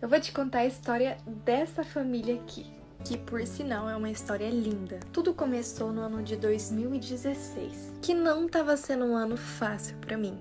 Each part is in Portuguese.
Eu vou te contar a história dessa família aqui, que por sinal é uma história linda. Tudo começou no ano de 2016, que não estava sendo um ano fácil para mim.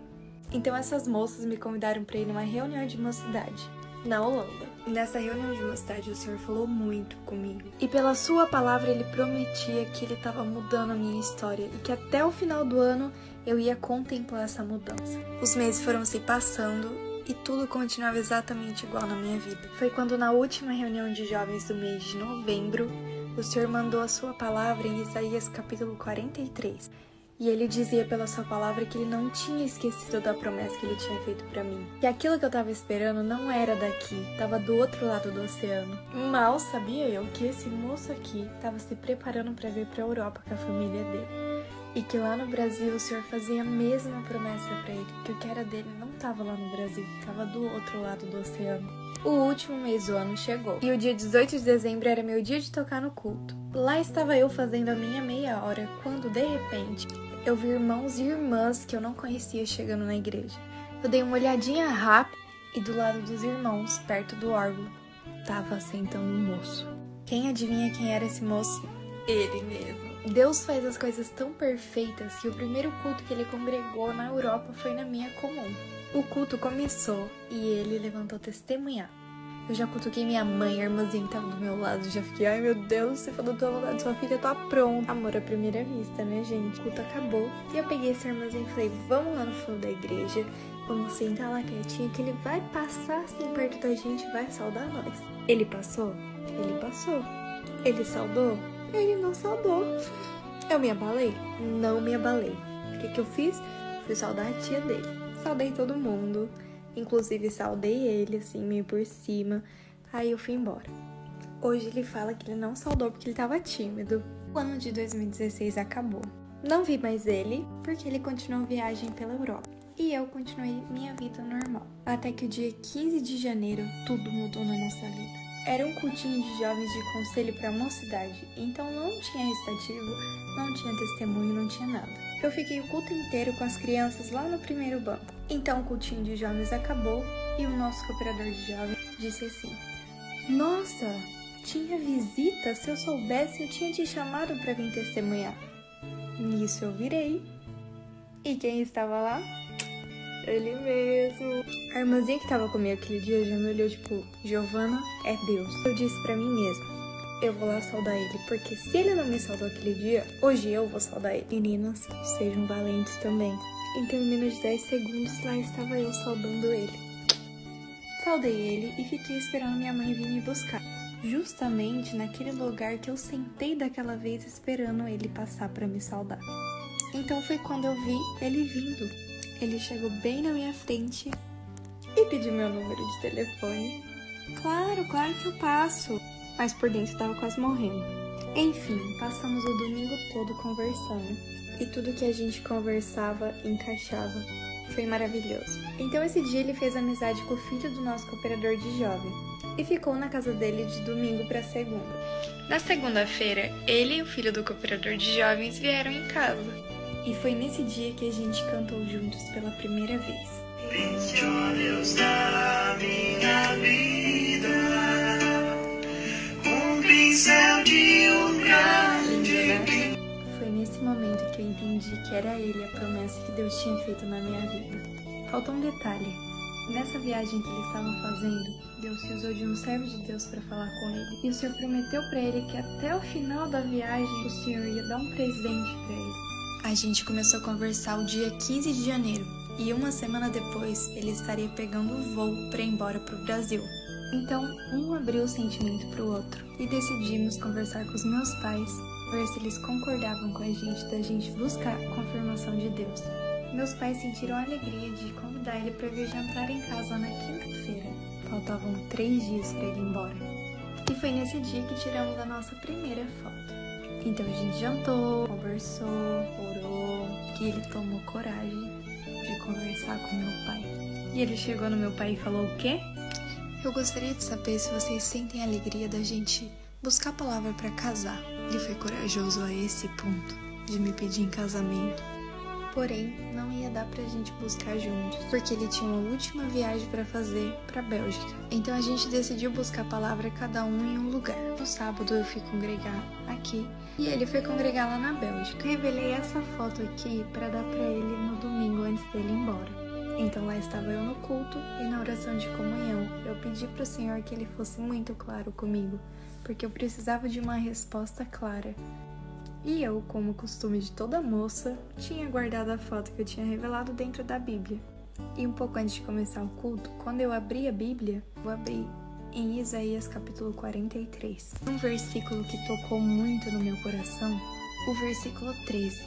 Então essas moças me convidaram para ir numa reunião de mocidade, na Holanda. E nessa reunião de mocidade o Senhor falou muito comigo. E pela sua palavra ele prometia que ele estava mudando a minha história e que até o final do ano eu ia contemplar essa mudança. Os meses foram se passando e tudo continuava exatamente igual na minha vida. Foi quando na última reunião de jovens do mês de novembro, o Senhor mandou a sua palavra em Isaías capítulo 43. E ele dizia pela sua palavra que ele não tinha esquecido da promessa que ele tinha feito pra mim. Que aquilo que eu tava esperando não era daqui, tava do outro lado do oceano. Mal sabia eu que esse moço aqui tava se preparando pra vir pra Europa com a família dele. E que lá no Brasil o Senhor fazia a mesma promessa pra ele, que o que era dele não tava lá no Brasil, tava do outro lado do oceano. O último mês do ano chegou, e o dia 18 de dezembro era meu dia de tocar no culto. Lá estava eu fazendo a minha meia hora, quando de repente eu vi irmãos e irmãs que eu não conhecia chegando na igreja. Eu dei uma olhadinha rápida e do lado dos irmãos, perto do órgão, tava sentando um moço. Quem adivinha quem era esse moço? Ele mesmo. Deus faz as coisas tão perfeitas que o primeiro culto que ele congregou na Europa foi na minha comum. O culto começou e ele levantou testemunhar. Eu já cutuquei minha mãe, a irmãzinha que tava do meu lado, já fiquei, ai meu Deus, você falou da tua vontade, sua filha tá pronta. Amor à primeira vista, né, gente? O culto acabou e eu peguei essa irmãzinha e falei, vamos lá no fundo da igreja, vamos sentar lá quietinho que ele vai passar assim perto da gente e vai saudar nós. Ele passou? Ele passou. Ele saudou? Ele não saudou. Eu me abalei? Não me abalei. O que eu fiz? Fui saudar a tia dele. Saudei todo mundo. Inclusive saudei ele, assim, meio por cima. Aí eu fui embora. Hoje ele fala que ele não saudou porque ele tava tímido. O ano de 2016 acabou. Não vi mais ele porque ele continuou viagem pela Europa. E eu continuei minha vida normal. Até que o dia 15 de janeiro, tudo mudou na nossa vida. Era um cultinho de jovens de conselho para a mocidade, então não tinha recitativo, não tinha testemunho, não tinha nada. Eu fiquei o culto inteiro com as crianças lá no primeiro banco. Então o cultinho de jovens acabou e o nosso cooperador de jovens disse assim: nossa, tinha visita? Se eu soubesse, eu tinha te chamado para vir testemunhar. Nisso eu virei. E quem estava lá? Ele mesmo. A irmãzinha que tava comigo aquele dia já me olhou tipo, Giovana, é Deus. Eu disse pra mim mesma, eu vou lá saudar ele, porque se ele não me saudou aquele dia, hoje eu vou saudar ele. Meninas, sejam valentes também. Então em menos de 10 segundos lá estava eu saudando ele. Saudei ele e fiquei esperando minha mãe vir me buscar. Justamente naquele lugar que eu sentei daquela vez esperando ele passar pra me saudar. Então foi quando eu vi ele vindo. Ele chegou bem na minha frente e pediu meu número de telefone. Claro que eu passo. Mas por dentro tava quase morrendo. Enfim, passamos o domingo todo conversando. E tudo que a gente conversava encaixava. Foi maravilhoso. Então esse dia ele fez amizade com o filho do nosso cooperador de jovem. E ficou na casa dele de domingo para segunda. Na segunda-feira, ele e o filho do cooperador de jovens vieram em casa. E foi nesse dia que a gente cantou juntos pela primeira vez. Pinte, ó Deus da minha vida, um pincel de um grande. Foi nesse momento que eu entendi que era ele a promessa que Deus tinha feito na minha vida. Faltou um detalhe. Nessa viagem que eles estavam fazendo, Deus se usou de um servo de Deus para falar com ele. E o Senhor prometeu para ele que até o final da viagem o Senhor ia dar um presente para ele. A gente começou a conversar o dia 15 de janeiro e uma semana depois ele estaria pegando o voo para ir embora para o Brasil. Então, um abriu o sentimento para o outro e decidimos conversar com os meus pais, ver se eles concordavam com a gente da gente buscar a confirmação de Deus. Meus pais sentiram a alegria de convidar ele para vir jantar em casa na quinta-feira. Faltavam 3 dias para ele ir embora. E foi nesse dia que tiramos a nossa primeira foto. Então a gente jantou, conversou, orou, que ele tomou coragem de conversar com meu pai. E ele chegou no meu pai e falou o quê? Eu gostaria de saber se vocês sentem a alegria da gente buscar a palavra para casar. Ele foi corajoso a esse ponto de me pedir em casamento. Porém, não ia dar pra gente buscar juntos, porque ele tinha uma última viagem pra fazer pra Bélgica. Então a gente decidiu buscar a palavra cada um em um lugar. No sábado eu fui congregar aqui e ele foi congregar lá na Bélgica. Eu revelei essa foto aqui pra dar pra ele no domingo antes dele ir embora. Então lá estava eu no culto e na oração de comunhão eu pedi pro Senhor que ele fosse muito claro comigo, porque eu precisava de uma resposta clara. E eu, como costume de toda moça, tinha guardado a foto que eu tinha revelado dentro da Bíblia. E um pouco antes de começar o culto, quando eu abri a Bíblia, eu abri em Isaías capítulo 43. Um versículo que tocou muito no meu coração, o versículo 13,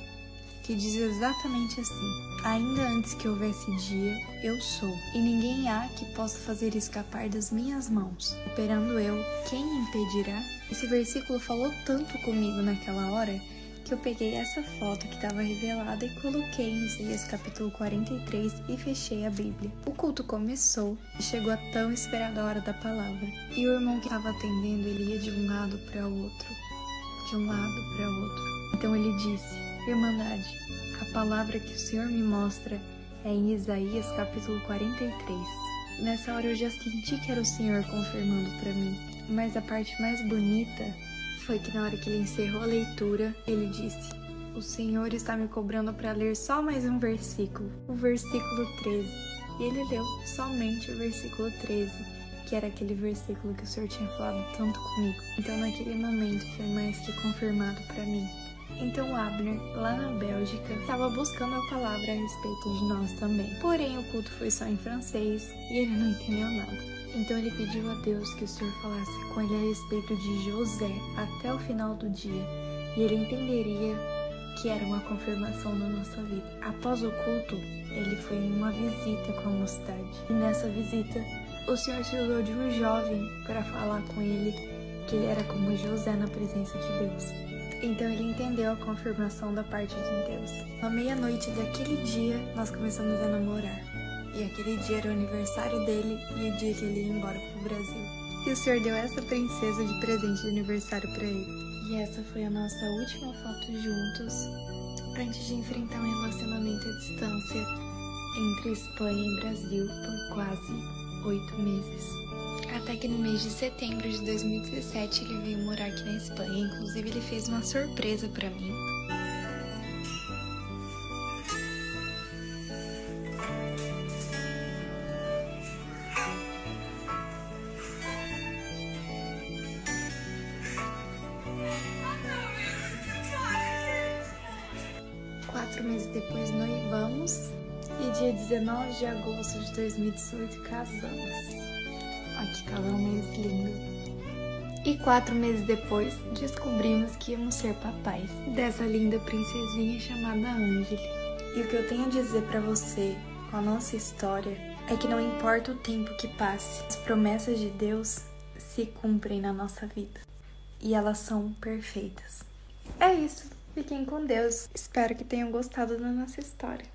que diz exatamente assim: ainda antes que houvesse dia, eu sou, e ninguém há que possa fazer escapar das minhas mãos. Operando eu, quem impedirá? Esse versículo falou tanto comigo naquela hora que eu peguei essa foto que estava revelada e coloquei em Isaías capítulo 43 e fechei a Bíblia. O culto começou e chegou a tão esperada hora da palavra. E o irmão que estava atendendo, ele ia de um lado para o outro, de um lado para o outro. Então ele disse: Irmandade, a palavra que o Senhor me mostra é em Isaías capítulo 43. Nessa hora eu já senti que era o Senhor confirmando para mim, mas a parte mais bonita foi que na hora que ele encerrou a leitura, ele disse: o Senhor está me cobrando para ler só mais um versículo, o versículo 13. E ele leu somente o versículo 13, que era aquele versículo que o Senhor tinha falado tanto comigo. Então naquele momento foi mais que confirmado para mim. Então Abner, lá na Bélgica, estava buscando a palavra a respeito de nós também. Porém, o culto foi só em francês e ele não entendeu nada. Então ele pediu a Deus que o Senhor falasse com ele a respeito de José até o final do dia. E ele entenderia que era uma confirmação na nossa vida. Após o culto, ele foi em uma visita com a mocidade. E nessa visita, o Senhor se usou de um jovem para falar com ele que ele era como José na presença de Deus. Então ele entendeu a confirmação da parte de Deus. Na meia-noite daquele dia, nós começamos a namorar. E aquele dia era o aniversário dele e o dia que ele ia embora pro Brasil. E o Senhor deu essa princesa de presente de aniversário para ele. E essa foi a nossa última foto juntos, antes de enfrentar um relacionamento à distância entre Espanha e Brasil por quase 8 meses. Até que no mês de setembro de 2017 ele veio morar aqui na Espanha. Inclusive ele fez uma surpresa pra mim. Quatro meses depois noivamos e dia 19 de agosto de 2018 casamos. Olha que casal mais lindo. E 4 meses depois, descobrimos que íamos ser papais dessa linda princesinha chamada Ângele. E o que eu tenho a dizer pra você com a nossa história é que não importa o tempo que passe, as promessas de Deus se cumprem na nossa vida. E elas são perfeitas. É isso. Fiquem com Deus. Espero que tenham gostado da nossa história.